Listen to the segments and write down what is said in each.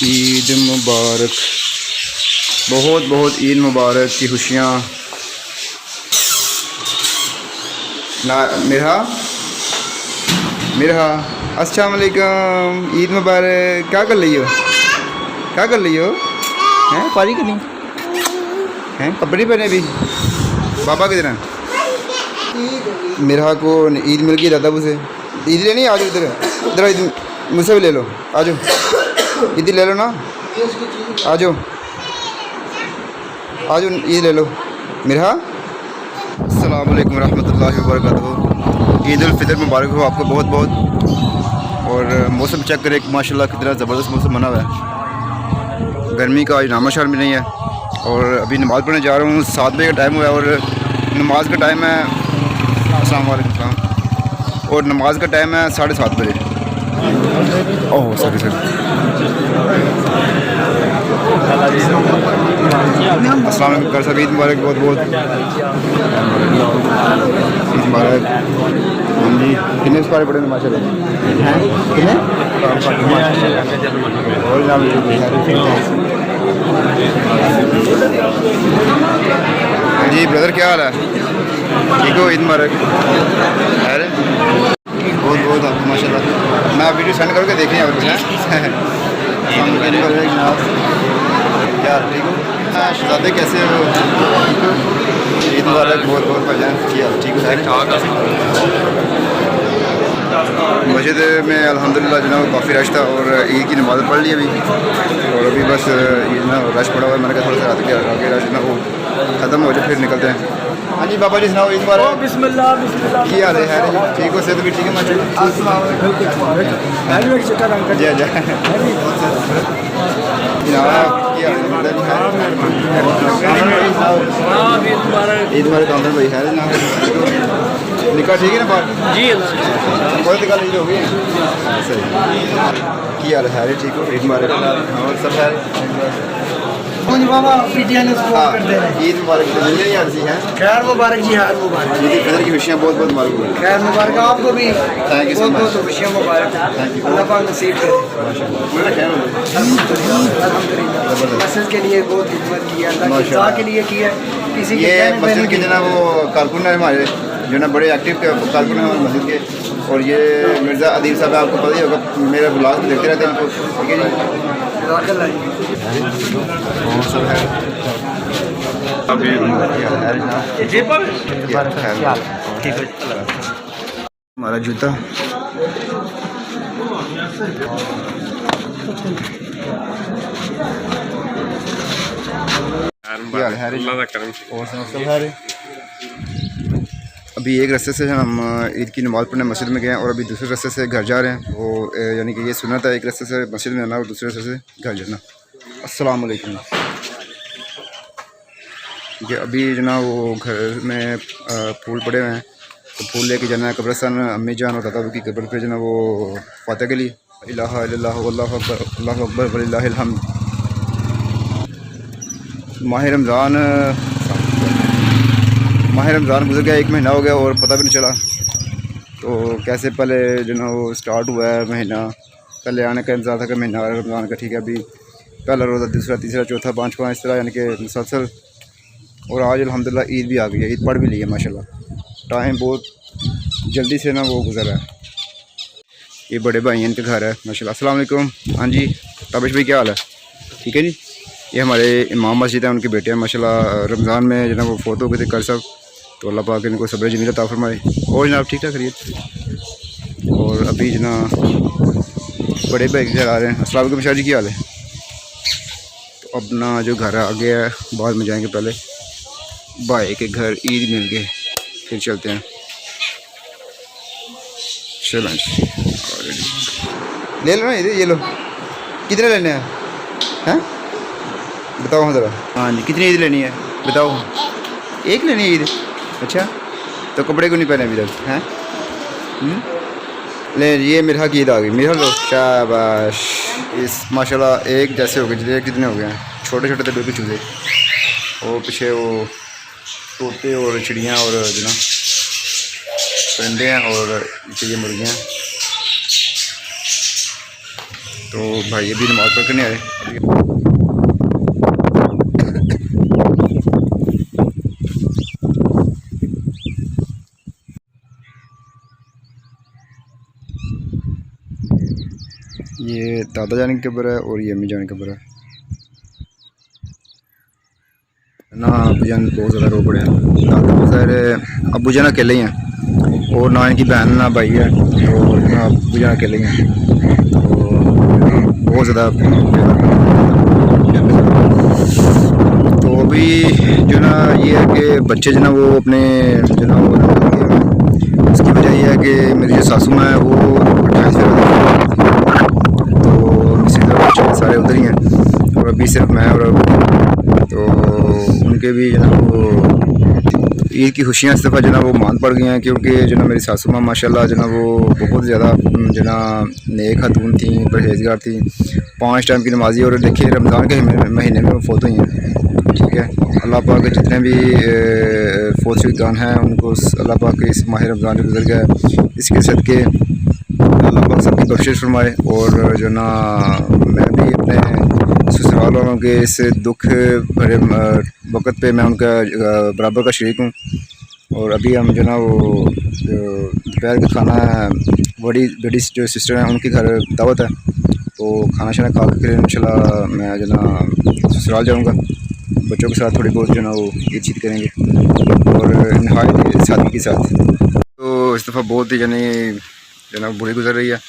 ईद मुबारक, बहुत बहुत ईद मुबारक की खुशियाँ। ना मिरहा मिरहा अस्सलाम वालेकुम, ईद मुबारक। क्या कर रही हो, क्या कर रही हो? हैं पारी करनी हैं, कपड़े पहने अभी। पापा किधर हैं? मिरहा को ईद मिल गई दादा से। ईद लेनी, आ जाओ इधर, इधर ईद मुझसे भी ले लो, आ जाओ ईद ले लो ना, आ जाओ आ जाओ ईद ले लो। मिरहा अस्सलाम वालेकुम रहमतुल्लाहि व बरकातहू। ईद उल फितर मुबारक हो आपको बहुत बहुत। और मौसम चेक करें माशाल्लाह कितना ज़बरदस्त मौसम बना हुआ है। गर्मी का आज नामाशार भी नहीं है। और अभी नमाज़ पढ़ने जा रहा हूँ, 7 बजे का टाइम हुआ है और नमाज का टाइम है, अस्सलाम वालेकुम, और नमाज का टाइम है 7:30 बजे। Oh sorry sir. अस्सलाम वालेकुम कर साहब, ईद मुबारक बहुत बहुत, ईद मुबारक। हाँ जी, कितने सारे बड़े माशाल्लाह हैं, कितने और नाम जी। ब्रदर क्या हाल है, ठीक हो? ईद मुबारक। अरे बहुत बहुत आपको माशाल्लाह। मैं वीडियो सेंड करके देखें आप क्या ठीक हो? शहजादे कैसे हो? ईद मुबारक बहुत बहुत भाईजान, क्या ठीक है? मस्जिद में अल्हम्दुलिल्लाह जनाब काफ़ी रश था और ईद की नमाज़ पढ़ ली अभी, और अभी बस ये ना रश पड़ा हुआ है। मैंने कहा थोड़ा सा रात के आगे रश ना वो ख़त्म हो जाए फिर निकलते हैं। हाँ जी बाबा जी सुनाओ, ईद मुबारक। बिस्मिल्लाह बिस्मिल्लाह। क्या हाल है? ठीक हो? सेहत भी ठीक है माशाल्लाह। ईद मुबारक काउंटर भाई है ना, निकाह ठीक है ना बात जी? कोई निकाह नहीं होगी सही। क्या हाल है? ठीक हो? ईद मुबारक और सब है बाबा। ईद मुबारक है, खैर मुबारक जी, हार मुबारक। ईद फितर की खुशियाँ बहुत बहुत मुबारक। खैर मुबारक आपको भी, थैंक यू सो मच। बहुत खुशियाँ मुबारक, अल्लाह पाक नसीब करे। मस्जिद के लिए बहुत खिदमत की है, अल्लाह की रज़ा के लिए की है। किसी ये मस्जिद के जना वो कारकुन है हमारे, जो ना बड़े एक्टिव कारकुन है मस्जिद के। और ये मिर्ज़ा अदील साहब आपको पता ही होगा, मेरा ब्लॉग देखते रहते हैं इनको, ठीक है जी। हमारा जूता अभी एक रास्ते से हम ईद की नमाज़ पढ़ने मस्जिद में गए हैं और अभी दूसरे रास्ते से घर जा रहे हैं। वो यानी कि ये सुना था एक रास्ते से मस्जिद में आना और दूसरे रास्ते से घर जाना। अस्सलाम वालेकुम। ये अभी जना वो घर में फूल पड़े हुए हैं, तो फूल लेके जाना है कब्रिस्तान। अम्मी जान और दादा की कब्र पे जना वो फातह के लिए इलाहा इल्लल्लाहु अल्लाहु अकबर अल्लाहु अकबर वलिल्लाहिल हम्द। माह रमज़ान गुजर गया, 1 महीना हो गया और पता भी नहीं चला। तो कैसे पहले जो ना वो स्टार्ट हुआ है महीना, पहले आने का इंतज़ार था कि महीना रमज़ान का, ठीक है। अभी पहला रोज़ा, दूसरा, तीसरा, चौथा, पाँचवा, इस तरह यानी कि मुसलसल। और आज अल्हम्दुलिल्लाह ईद भी आ गई है, ईद पढ़ भी ली है माशाल्लाह। टाइम बहुत जल्दी से ना वो गुजरा है। ये बड़े भाई इनके घर है माशाल्लाह। अस्सलाम वालेकुम। हाँ जी ताबिश भाई क्या हाल है, ठीक है जी? ये हमारे इमाम मस्जिद है, उनके बेटे हैं माशाल्लाह। रमज़ान में जो ना वो फोटो हो गए थे कल सब, तो अल्लाह पाक इनको सब्र जमील अता फरमाए। और जनाब ठीक ठाक खैरियत। और अभी जना बड़े भाई के घर आ रहे हैं। अस्सलाम वालेकुम शाह जी, क्या हाल है? तो अपना जो घर आगे है बाद में जाएंगे, पहले भाई के घर ईद मिल गए फिर चलते हैं। चलो ले लो ना ये लो, कितने लेने हैं बताओ हाँ ज़रा। हाँ जी कितनी ईद लेनी है बताओ? एक लेनी है ईद? अच्छा तो कपड़े क्यों नहीं पहने अभी तक हैं? ले ये मिरहा की ईद आ गई, मिरहा लो शाबाश। इस माशाल्लाह एक जैसे हो गए, कितने हो गए हैं, छोटे छोटे थे बिल्कुल चूजे। और पीछे वो तोते और चिड़ियाँ और जो ना परिंदे हैं, और ये मुर्गियाँ। तो भाई अभी नमाज़ पढ़ कर नहीं आए ये दादा जाने की कब्र है और ये अम्मी जाने की कब्र है ना। अबू जान बहुत ज़्यादा रो पड़े हैं। दादा सारे अबू जान अकेले ही हैं और ना इनकी बहन ना भाई है, तो ना अबू जान अकेले ही हैं। तो बहुत ज़्यादा तो अभी जो ना ये है कि बच्चे जो ना वो अपने जो ना वो उसकी वजह ये है कि मेरी जो सासू माँ है वो 28 तो मिसेज और बच्चे सारे उधर ही हैं और अभी सिर्फ मैं और तो उनके भी जो ना वो ईद की खुशियाँ इस दफ़ा जो ना वो मान पड़ गई हैं, क्योंकि जो ना मेरी सासू माँ माशाल्लाह जो ना वो बहुत ज़्यादा जो ना नेक खातून थी, परहेजगार थी, 5 टाइम की नमाजी, और देखिए रमज़ान के महीने में वो फौत हुई हैं। ठीक है, अल्लाह पाक के जितने भी फौत शुदान हैं उनको अल्लाह पाक के इस माह रमज़ान से गुजर गया, इसके सदके अल्लाह पाक सबकी बख्शिश फरमाए। और जो ना मैं भी अपने ससुराल वालों के इस दुख भरे वक़्त पे मैं उनका बराबर का शरीक हूँ। और अभी हम जो ना वो दोपहर का खाना बड़ी बड़ी जो सिस्टर हैं उनके घर दावत है, तो खाना शाना खा के फिर इंशाल्लाह मैं जो ना ससुराल जाऊँगा, बच्चों के साथ थोड़ी बहुत जो ना वो ईद करेंगे और नहायत सादगी के साथ। तो इस दफ़ा बहुत ही यानी जो ना बुरी गुजर रही है,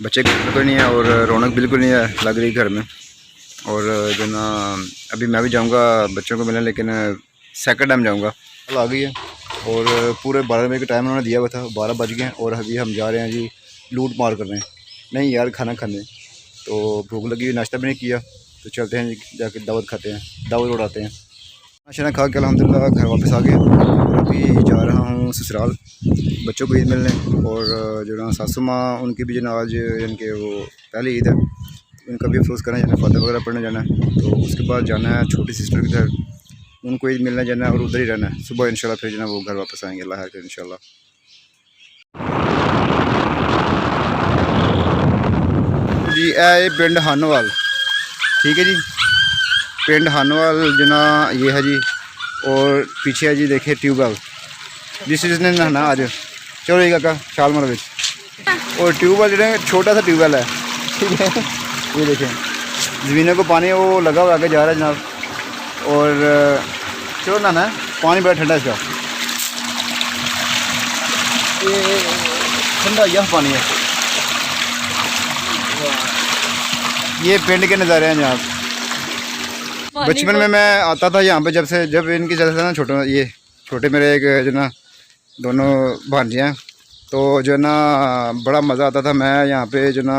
बच्चे बिल्कुल नहीं है और रौनक बिल्कुल नहीं है लग रही घर में। और जो ना अभी मैं भी जाऊंगा बच्चों को मिलने, लेकिन सेकंड टाइम जाऊंगा। कल आ गई है और पूरे 12 बजे का टाइम उन्होंने दिया हुआ था, 12 बज गए हैं और अभी हम जा रहे हैं जी लूट मार करने। नहीं यार, खाना खाने, तो भूख लगी हुई, नाश्ता भी नहीं किया, तो चलते हैं जी जाके दावत खाते हैं, दावत उड़ाते हैं। नाश्ता खा के अल्हम्दुलिल्लाह घर वापस आ गए और अभी जा रहा हूँ ससुराल बच्चों को ईद मिलने। और जो ना सासू माँ उनकी भी जो ना आज इनके वो पहली ईद है, उनका भी अफसोस करना जाना है, फातह वगैरह पढ़ने जाना है, तो उसके बाद जाना है छोटी सिस्टर के घर, उनको ईद मिलने जाना है और उधर ही रहना है। सुबह इंशाल्लाह फिर जो ना वो घर वापस आएंगे, अल्लाह खैर इंशाल्लाह। जी ये पिंड हानोवाल, ठीक है जी, पिंड हानोवाल जो ना ये है जी, और पीछे है जी देखिए ट्यूबवेल, जिस चीज़ ने नहाना आज चलो जी काका छाल मारो बिच। और ट्यूबवेल जो है छोटा सा ट्यूबवेल है, ठीक है, ये देखें ज़मीनों को पानी वो लगा हुआ आगे जा रहा है जनाब। और चलो नहाना है, पानी बड़ा ठंडा इसका, ये ठंडा यह पानी है। ये पिंड के नज़ारे हैं जनाब। बचपन में मैं आता था यहाँ पे, जब इनकी जगह था ना छोटे मेरे एक जो ना दोनों भांजे हैं, तो जो ना बड़ा मज़ा आता था। मैं यहाँ पे जो ना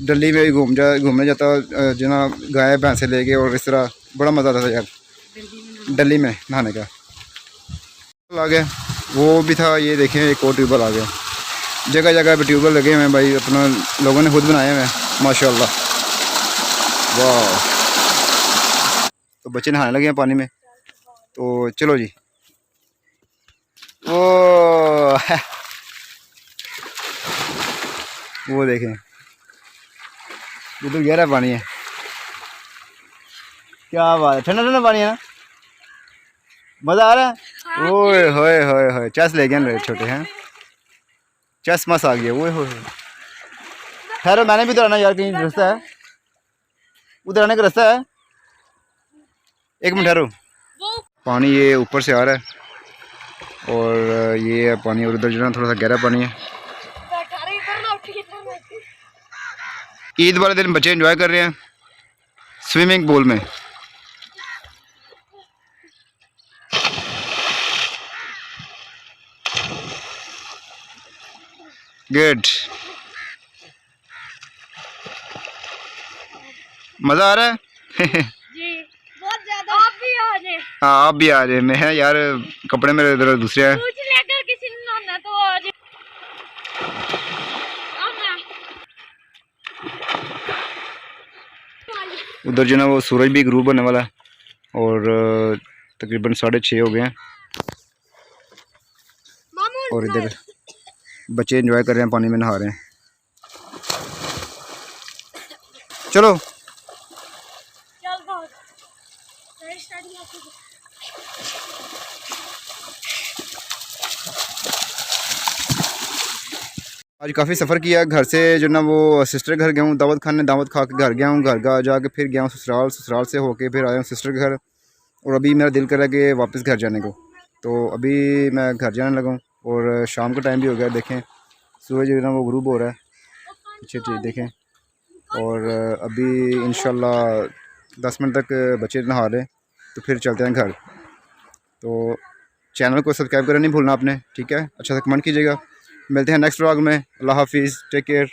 डली में भी घूमने जाता जो ना गाय भैंसे लेके, और इस तरह बड़ा मज़ा आता था यार डली में नहाने का। आ गया वो भी था, ये देखें एक और ट्यूबवेल आ गया, जगह जगह पे ट्यूबवेल लगे हुए हैं भाई, अपना लोगों ने खुद बनाए हुए हैं माशाल्लाह, वाह। तो बच्चे नहाने लगे हैं पानी में, तो चलो जी। वो देखें उधर गहरा पानी है, क्या बात है, ठंडा ठंडा पानी है ना, मज़ा आ रहा है। ओए होए होए होए, चस ले गए छोटे हैं, चस मस आ गया। ओए होए, ठहरो मैंने भी तो आना यार, कहीं रास्ता है उधर आने का रास्ता है, एक मिनट ठहरो। पानी ये ऊपर से आ रहा है और ये पानी, और उधर जो ना थोड़ा सा गहरा पानी है। ईद वाले दिन बच्चे एंजॉय कर रहे हैं स्विमिंग पूल में। गुड, मज़ा आ रहा है। जी बहुत ज्यादा, आप भी आ जाए। हाँ आप भी आ रहे हैं, मैं है यार कपड़े मेरे इधर दूसरे हैं। पूछ लेकर किसी ने नहाना तो आ जाए। उधर जो ना वो सूरज भी ग्रूब होने वाला है और तकरीबन 6:30 हो गए हैं। और इधर बच्चे एंजॉय कर रहे हैं, पानी में नहा रहे हैं। चलो चल बहुत स्टार्ट किया आज काफ़ी सफ़र किया घर से जो ना वो सिस्टर के घर गया हूँ दावत खाने दावत खा के घर गया हूँ घर का जाके फिर गया हूँ ससुराल ससुराल से होके फिर आया हूँ सिस्टर के घर और अभी मेरा दिल कर रहा है कि वापस घर जाने को तो अभी मैं घर जाने लगा हूँ और शाम का टाइम भी हो गया देखें सूरज जो है ना वो ग्रूब हो रहा है पीछे देखें और अभी इंशाल्लाह 10 मिनट तक बच्चे नहा लें तो फिर चलते हैं घर तो चैनल को सब्सक्राइब करना नहीं भूलना आपने ठीक है अच्छा सा कमेंट कीजिएगा मिलते हैं नेक्स्ट व्लॉग में अल्लाह हाफिज़ टेक केयर